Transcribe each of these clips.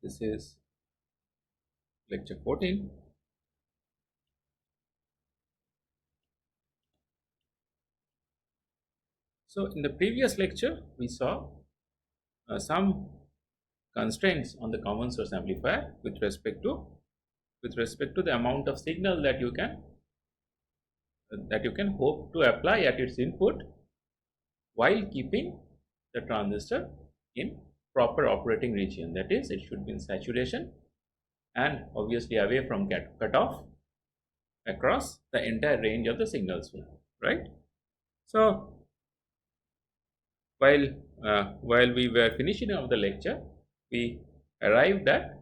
This is lecture 14. So in the previous lecture, we saw some constraints on the common source amplifier with respect to the amount of signal that you can hope to apply at its input while keeping the transistor in proper operating region. That is, it should be in saturation and obviously away from cutoff across the entire range of the signal swing, right? So while we were finishing off the lecture, we arrived at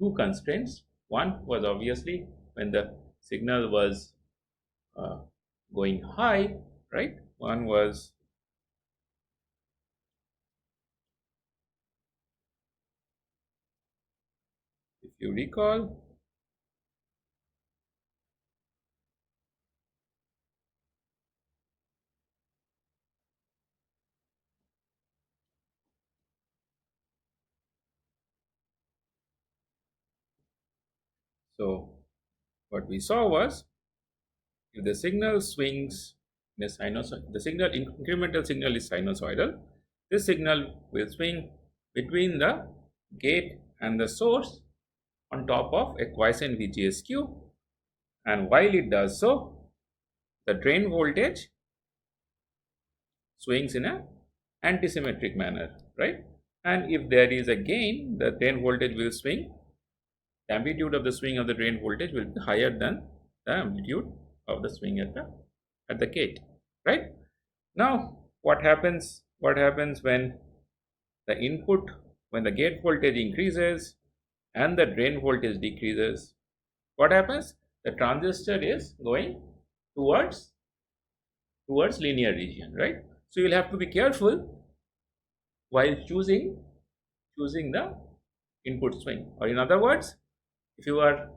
two constraints. One was obviously when the signal was going high, right? One was if you recall, so what we saw was if the signal swings in a sinusoid, the incremental signal is sinusoidal. This signal will swing between the gate and the source on top of a quiescent VGSQ, and while it does so, the drain voltage swings in a antisymmetric manner, right? And if there is a gain, the drain voltage will swing. The amplitude of the swing of the drain voltage will be higher than the amplitude of the swing at the gate, right? Now what happens when the gate voltage increases and the drain voltage decreases? What happens? The transistor is going towards linear region, right? So you will have to be careful while choosing the input swing, or in other words, if you are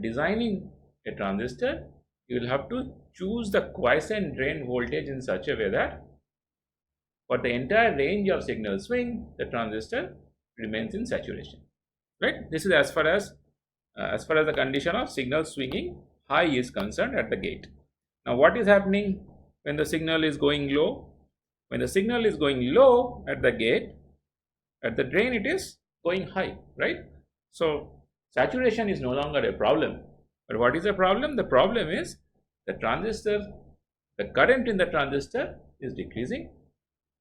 designing a transistor, you will have to choose the quiescent drain voltage in such a way that for the entire range of signal swing, the transistor remains in saturation, right? This is as far as the condition of signal swinging high is concerned at the gate. Now what is happening when the signal is going low? When the signal is going low at the gate, at the drain it is going high, right? So saturation is no longer a problem. But what is the problem? The problem is the current in the transistor is decreasing,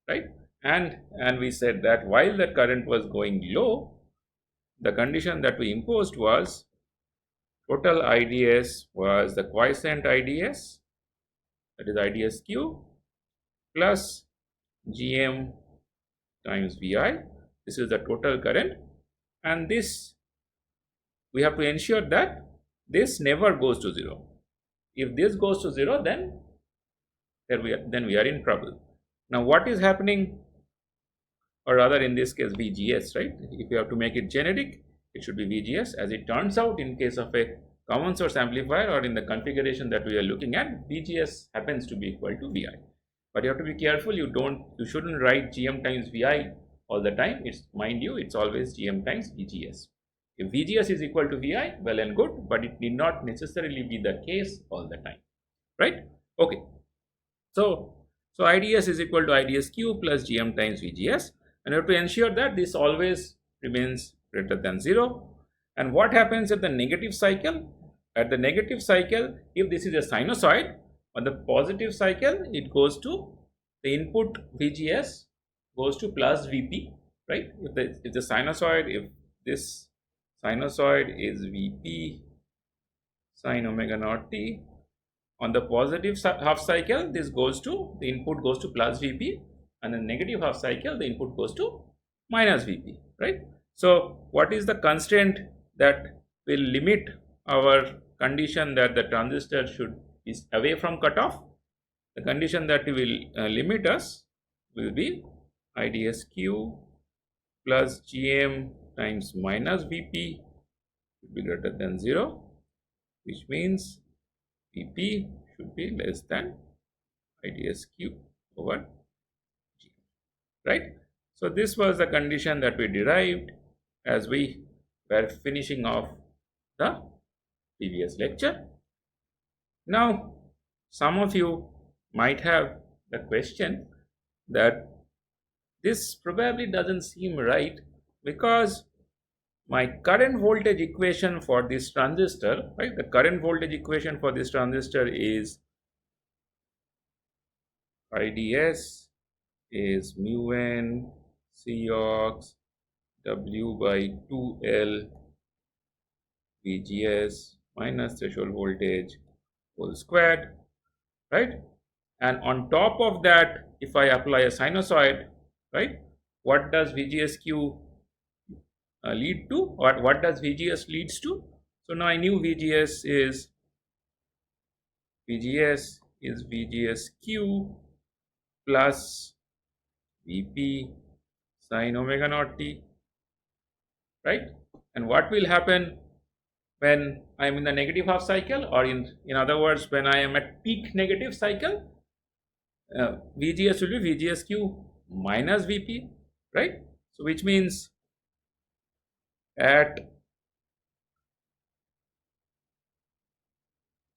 right? And we said that while the current was going low, the condition that we imposed was total IDS was the quiescent IDS, that is IDSQ, plus GM times VI. This is the total current, and this we have to ensure that this never goes to zero. If this goes to zero, then we are in trouble. Now what is happening, or rather in this case VGS, right? If you have to make it generic, it should be VGS. As it turns out, in case of a common source amplifier or in the configuration that we are looking at, VGS happens to be equal to VI. But you have to be careful, you shouldn't write GM times VI all the time. Mind you, it's always GM times VGS. If VGS is equal to VI, well and good, but it need not necessarily be the case all the time, right? Okay, so IDS is equal to IDSQ plus GM times VGS, and you have to ensure that this always remains greater than 0. And what happens at the negative cycle? At the negative cycle, if this is a sinusoid, on the positive cycle, it goes to the input VGS goes to plus VP, right? If the sinusoid, if this sinusoid is VP sine omega naught t, on the positive half cycle, the input goes to plus VP, and the negative half cycle, the input goes to minus VP, right? So what is the constraint that will limit our condition that the transistor should be away from cutoff? The condition that will limit us will be IDSQ plus GM times minus VP should be greater than 0, which means VP should be less than IDSQ over GM, right? So this was the condition that we derived, as we were finishing off the previous lecture. Now, some of you might have the question that this probably doesn't seem right, because my current voltage equation for this transistor, right? The current voltage equation for this transistor is IDS is mu n Cox W by 2L VGS minus threshold voltage whole squared, right? And on top of that, if I apply a sinusoid, right, what does VGSQ lead to, or what does VGS leads to? So now I knew VGS is VGSQ plus VP sine omega naught t, right? And what will happen when I am in the negative half cycle, or in other words, when I am at peak negative cycle, VGS will be VGSQ minus VP, right? So which means at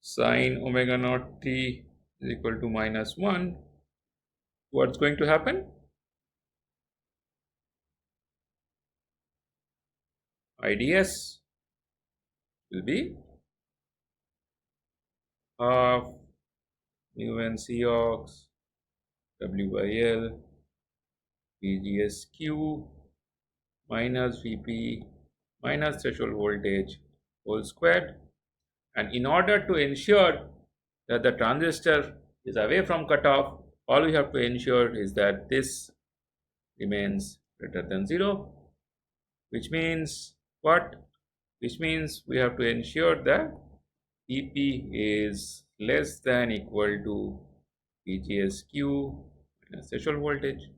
sine omega naught t is equal to minus 1, what's going to happen? IDS will be half mu n Cox W by L VGSQ minus VP minus threshold voltage whole squared. And in order to ensure that the transistor is away from cutoff, all we have to ensure is that this remains greater than 0, which means what? Which means we have to ensure that EP is less than equal to VGSQ minus threshold voltage,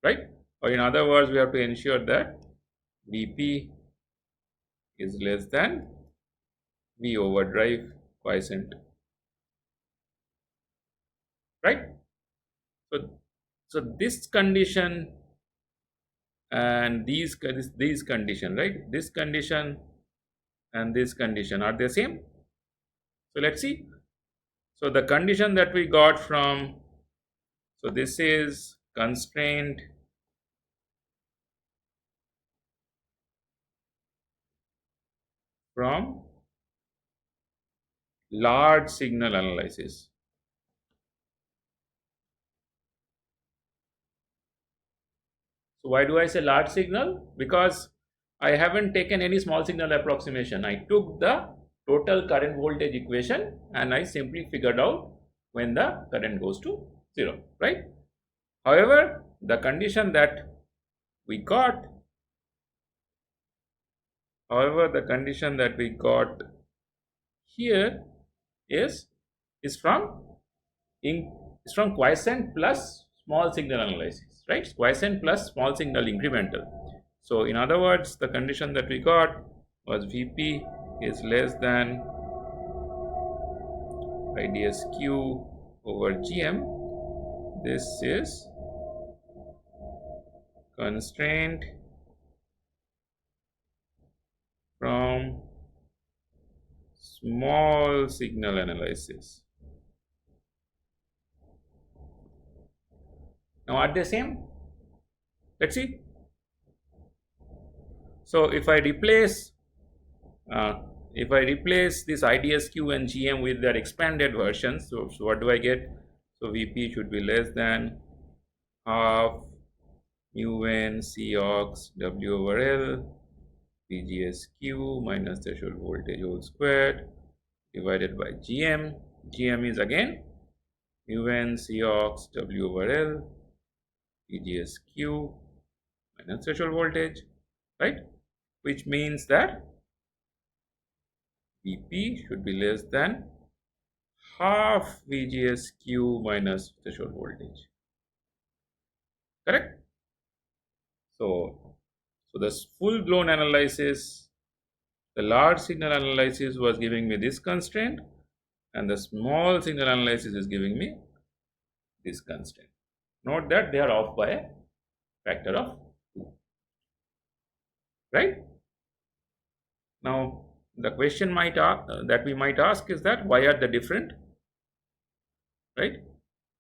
right? Or in other words, we have to ensure that VP is less than V overdrive quiescent, right? So this condition and these condition, right? This condition and this condition are the same. So let's see. So the condition that we got from, so this is constraint from large signal analysis. So why do I say large signal? Because I haven't taken any small signal approximation. I took the total current voltage equation and I simply figured out when the current goes to 0, right? However, the condition that we got, here is from quiescent plus small signal analysis, right? Quiescent plus small signal incremental. So in other words, the condition that we got was VP is less than IDSQ over GM. This is constraint from small signal analysis. Now are they same? Let's see. So if I replace this IDSQ and GM with their expanded versions, so what do I get? So VP should be less than half mu n Cox W over L VGSQ minus threshold voltage whole squared divided by GM. GM is again mu n Cox W over L VGSQ minus threshold voltage, right? Which means that VP should be less than half VGSQ minus threshold voltage. Correct? So this full-blown analysis, the large signal analysis was giving me this constraint, and the small signal analysis is giving me this constraint. Note that they are off by factor of 2, right? Now the question that we might ask is that why are they different, right?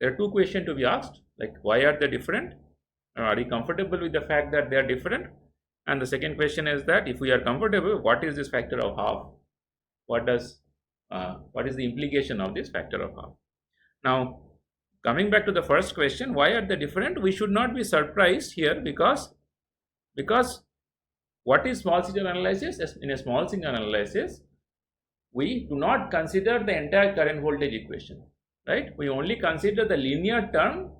There are two questions to be asked, like why are they different? Are you comfortable with the fact that they are different? And the second question is that if we are comfortable, what is this factor of half? What is the implication of this factor of half? Now, coming back to the first question, why are they different? We should not be surprised here because what is small signal analysis? In a small signal analysis, we do not consider the entire current voltage equation, right? We only consider the linear term,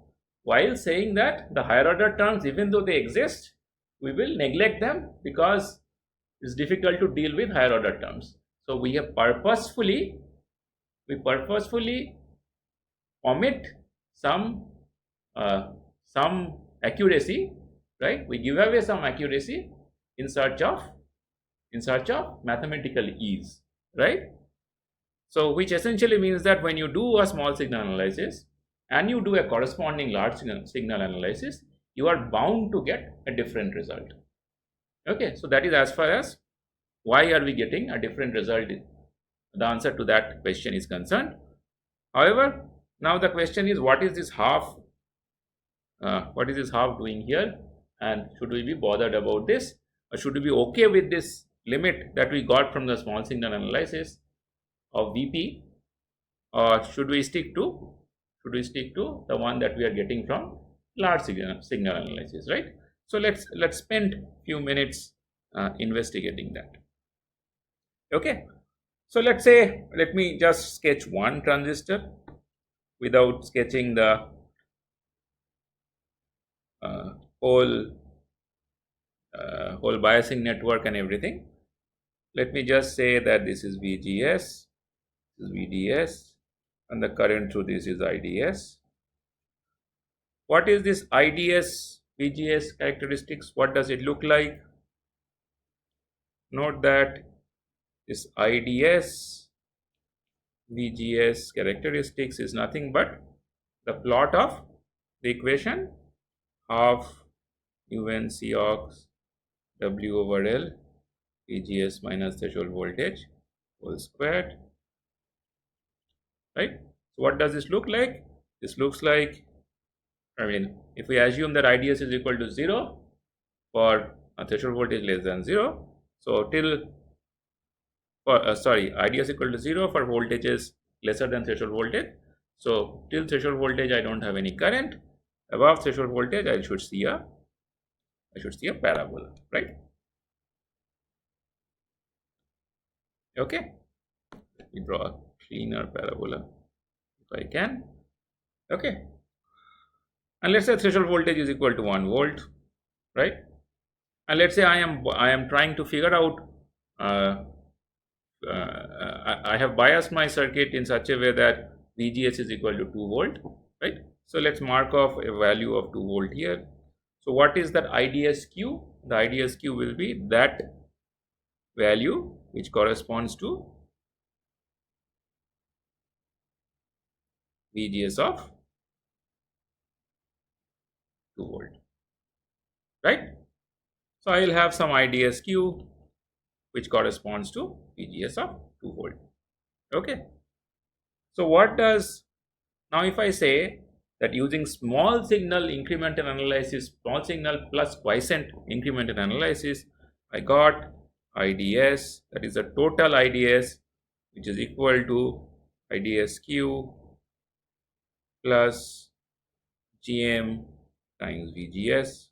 while saying that the higher order terms, even though they exist, we will neglect them because it's difficult to deal with higher order terms. So we purposefully omit some accuracy, right? We give away some accuracy in search of mathematical ease, right? So which essentially means that when you do a small signal analysis and you do a corresponding large signal analysis, you are bound to get a different result. Okay, so that is as far as why are we getting a different result, the answer to that question is concerned. However, now the question is, what is this half doing here, and should we be bothered about this, or should we be okay with this limit that we got from the small signal analysis of Vp, or should we stick to the one that we are getting from large signal analysis, right? So let's spend few minutes investigating that. Okay, so let me just sketch one transistor without sketching the whole biasing network and everything. Let me just say that this is VGS, this is VDS, and the current through this is IDS. What is this IDS VGS characteristics? What does it look like? Note that this IDS VGS characteristics is nothing but the plot of the equation half UN Cox W over L VGS minus threshold voltage whole squared, right? So what does this look like? This looks like, I mean, if we assume that IDS is equal to 0 for a threshold voltage less than 0, so IDS equal to 0 for voltages lesser than threshold voltage. So till threshold voltage I don't have any current. Above threshold voltage I should see a parabola, right? Okay, let me draw a cleaner parabola if I can. Okay, and let's say threshold voltage is equal to 1 volt, right? And let's say I am trying to figure out I have biased my circuit in such a way that VGS is equal to 2 volt, right? So let's mark off a value of 2 volt here. So what is that IDSQ? The IDSQ will be that value which corresponds to VGS of 2 volt, right? So I will have some IDSQ which corresponds to VGS of 2 volt. Okay. So what does, now if I say that using small signal incremental analysis, small signal plus quiescent incremental analysis, I got IDS, that is the total IDS, which is equal to IDSQ plus GM times VGS.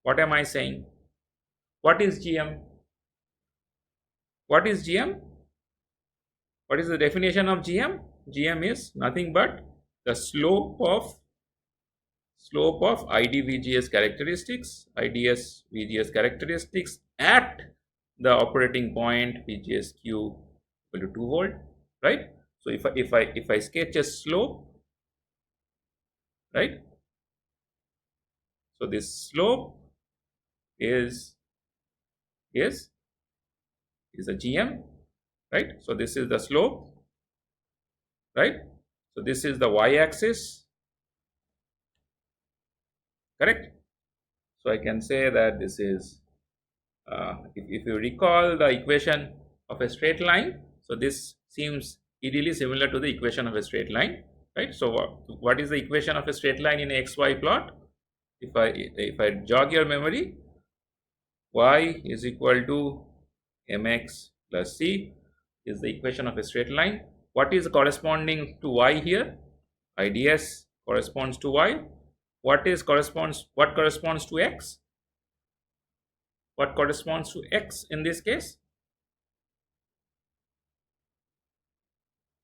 What am I saying? What is GM? What is GM? What is the definition of GM? GM is nothing but the slope of ID VGS characteristics, IDS VGS characteristics at the operating point VGSQ equal to 2 volt, right? So if I sketch a slope, right? So this slope is a GM, right? So this is the slope, right? So this is the y-axis, correct? So I can say that this is, if you recall the equation of a straight line, so this seems ideally similar to the equation of a straight line, right? So what is the equation of a straight line in a xy plot? If I jog your memory, y is equal to mx plus c is the equation of a straight line. What is corresponding to y here? IDS corresponds to y. What corresponds to x? What corresponds to x in this case?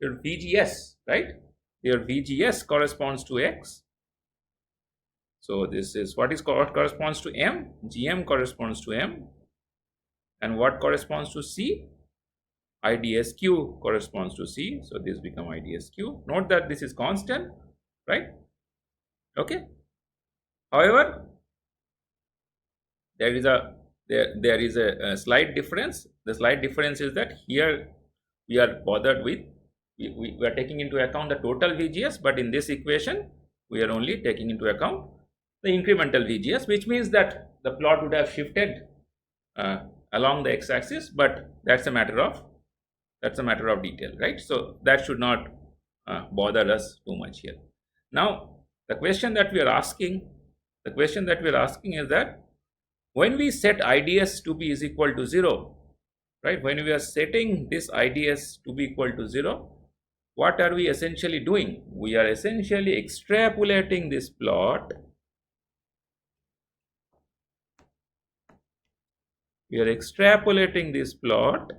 Your VGS, right? Your VGS corresponds to x. So this is what corresponds to m. GM corresponds to m. And what corresponds to c? IDSQ corresponds to c. So this become IDSQ. Note that this is constant, right? Okay. However, there is a slight difference. The slight difference is that here we are bothered with, we are taking into account the total VGS, but in this equation we are only taking into account the incremental VGS, which means that the plot would have shifted along the x-axis, but that's a matter of detail, right? So that should not bother us too much here. Now the question that we are asking is that when we set IDS to be is equal to 0, right? When we are setting this IDS to be equal to 0, what are we essentially doing? We are essentially extrapolating this plot. We are extrapolating this plot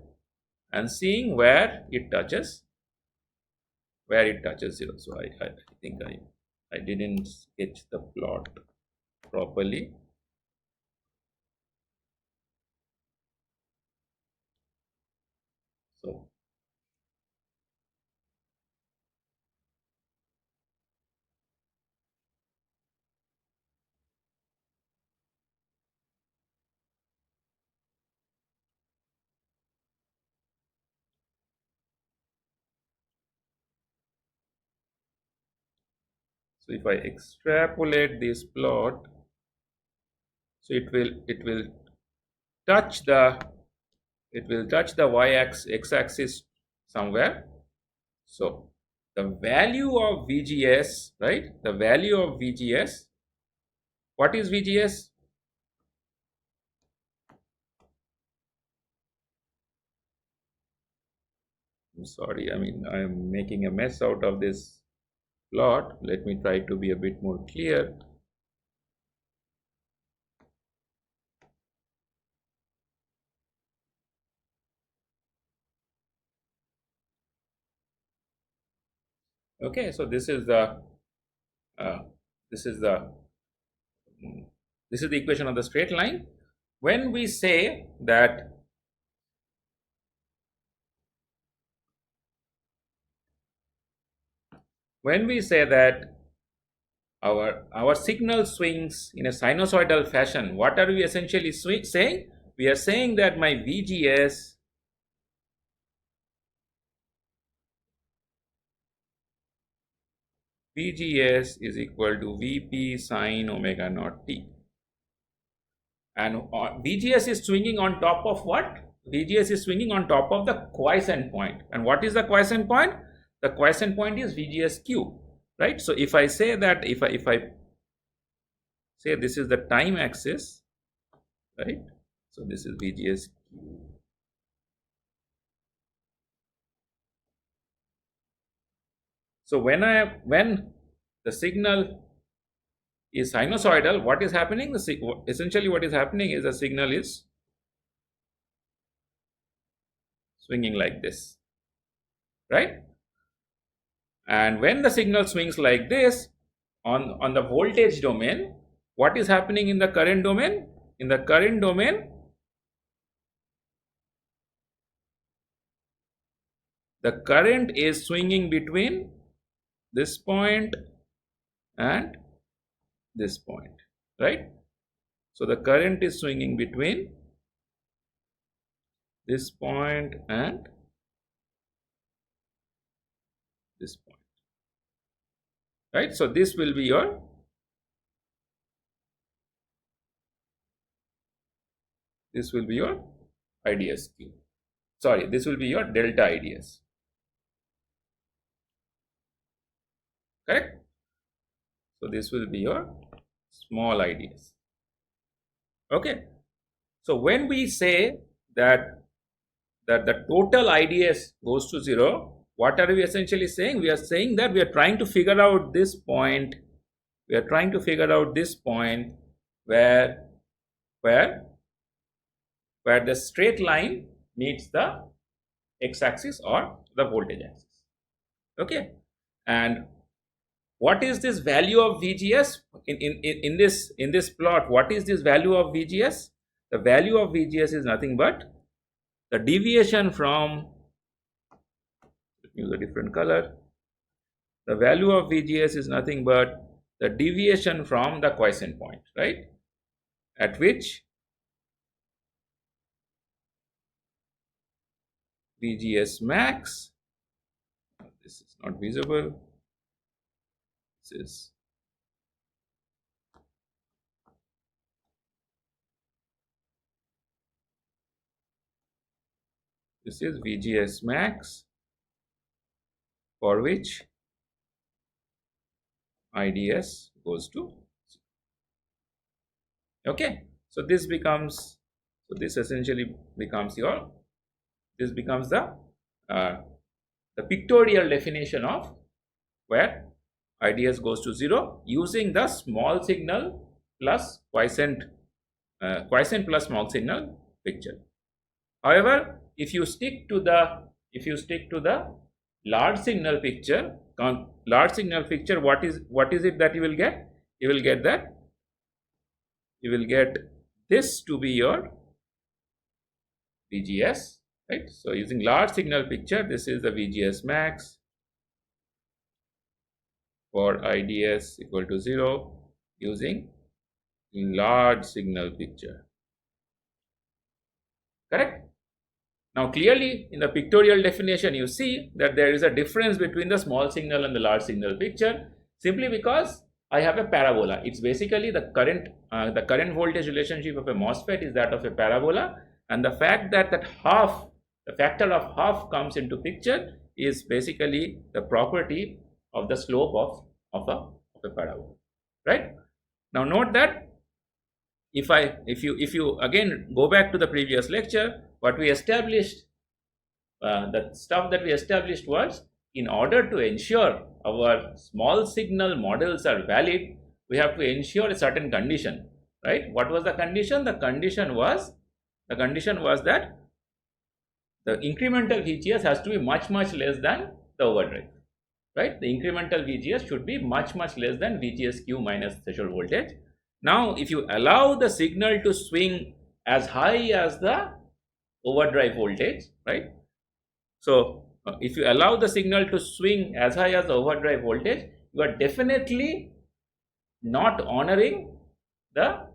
and seeing where it touches 0. So I think I didn't sketch the plot properly. So if I extrapolate this plot, so it will touch the x-axis somewhere. So the value of VGS, right? The value of VGS. What is VGS? I'm sorry, I mean, I'm making a mess out of this plot. Let me try to be a bit more clear. Okay, so this is the uh, this is the this is the equation of the straight line. When we say that our signal swings in a sinusoidal fashion, what are we essentially saying? We are saying that my VGS is equal to Vp sine omega naught t. And VGS is swinging on top of what? VGS is swinging on top of the quiescent point. And what is the quiescent point? The quiescent point is VGSQ, right? So if I say that, if I say this is the time axis, right? So this is VGSQ. So when the signal is sinusoidal, what is happening? Essentially what is happening is the signal is swinging like this, right? And when the signal swings like this on the voltage domain, what is happening in the current domain? In the current domain, the current is swinging between this point and this point, right? So the current is swinging between this point and this point, right? So this will be your This will be your IDS Q. Sorry, this will be your delta IDS. Correct? So this will be your small IDS. Okay. So when we say that the total IDS goes to 0, what are we essentially saying? We are saying that we are trying to figure out this point. We are trying to figure out this point where where the straight line meets the x-axis or the voltage axis. Okay, and what is this value of VGS in this plot? What is this value of VGS? The value of VGS is nothing but the deviation from, use a different color. The value of VGS is nothing but the deviation from the quiescent point, right? At which VGS max, this is not visible, this is VGS max, for which IDS goes to 0. Okay, so this becomes, so this essentially becomes your, this becomes the pictorial definition of where IDS goes to 0 using the small signal plus quiescent plus small signal picture. However, if you stick to the large signal picture, what is it that you will get? You will get that, you will get this to be your VGS, right? So using large signal picture, this is the VGS max for IDS equal to 0 using large signal picture. Correct? Now clearly in the pictorial definition you see that there is a difference between the small signal and the large signal picture, simply because I have a parabola. It's basically the current voltage relationship of a MOSFET is that of a parabola, and the fact that the factor of half comes into picture is basically the property of the slope of a parabola, right? Now note that if you again go back to the previous lecture, what we established, the stuff that we established was, in order to ensure our small signal models are valid, we have to ensure a certain condition, right? What was the condition? The condition was that the incremental VGS has to be much less than the overdrive, right? The incremental VGS should be much less than VGS Q minus threshold voltage. Now, if you allow the signal to swing as high as the overdrive voltage, right? So, if you allow the signal to swing as high as the overdrive voltage, you are definitely not honoring the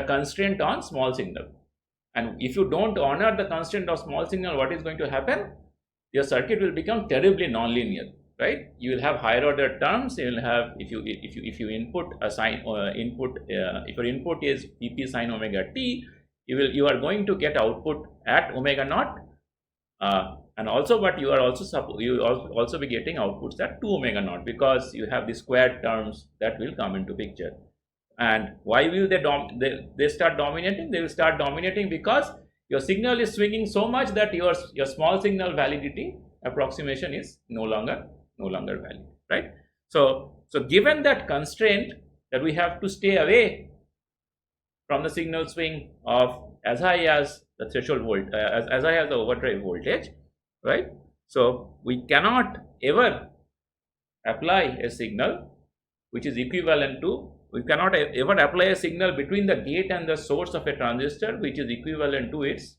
constraint on small signal. And if you don't honor the constraint of small signal, what is going to happen? Your circuit will become terribly nonlinear, right? You will have higher order terms. You will have, if you input a sine if your input is pp sine omega t, you are going to get output at omega naught, and also, but you will also be getting outputs at 2 omega naught, because you have the squared terms that will come into picture. And why will they start dominating? They will start dominating because your signal is swinging so much that your small signal validity approximation is no longer valid, right? So given that constraint that we have to stay away from the signal swing of as high as the threshold volt, as high as the overdrive voltage, right? So we cannot ever apply a signal which is equivalent to, we cannot ever apply a signal between the gate and the source of a transistor which is equivalent to its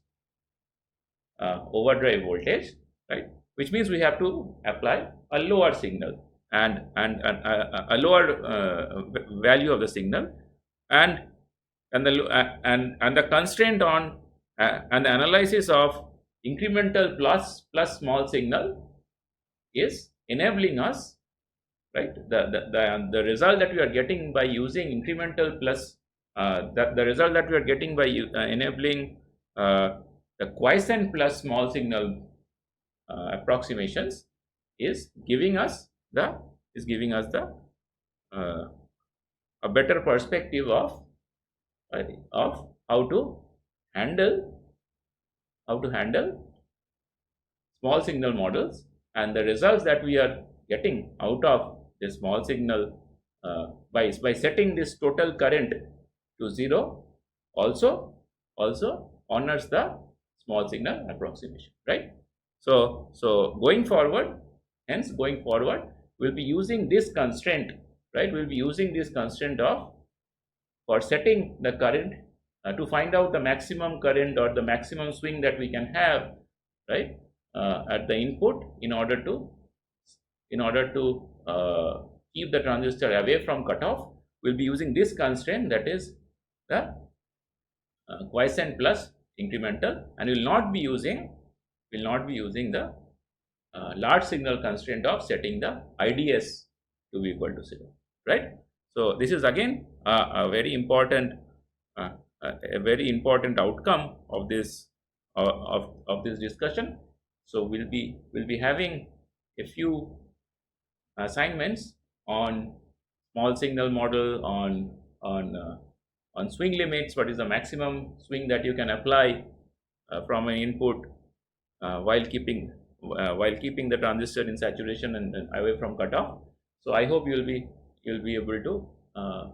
overdrive voltage, right? Which means we have to apply a lower signal and a lower value of the signal, and the constraint on and the analysis of incremental plus small signal is enabling us, right? The result that we are getting by using incremental plus the result that we are getting by enabling the quiescent plus small signal approximations is giving us the uh, a better perspective of handle how to handle small signal models, and the results that we are getting out of this small signal by setting this total current to 0 also honors the small signal approximation, right? So going forward, hence going forward, we'll be using this constraint, right? We'll be using this constraint of for setting the current to find out the maximum current or the maximum swing that we can have, right, at the input in order to keep the transistor away from cutoff. We'll be using this constraint, that is the quiescent plus incremental, and will not be using the large signal constraint of setting the IDS to be equal to 0, right? So this is again uh, a very important outcome of this discussion. So we'll be having a few assignments on small signal model, on swing limits, what is the maximum swing that you can apply from an input while keeping the transistor in saturation and away from cutoff. So I hope you'll be able to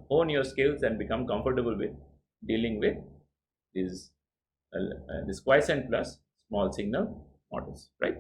hone your skills and become comfortable with dealing with these this quiescent plus small signal models, right?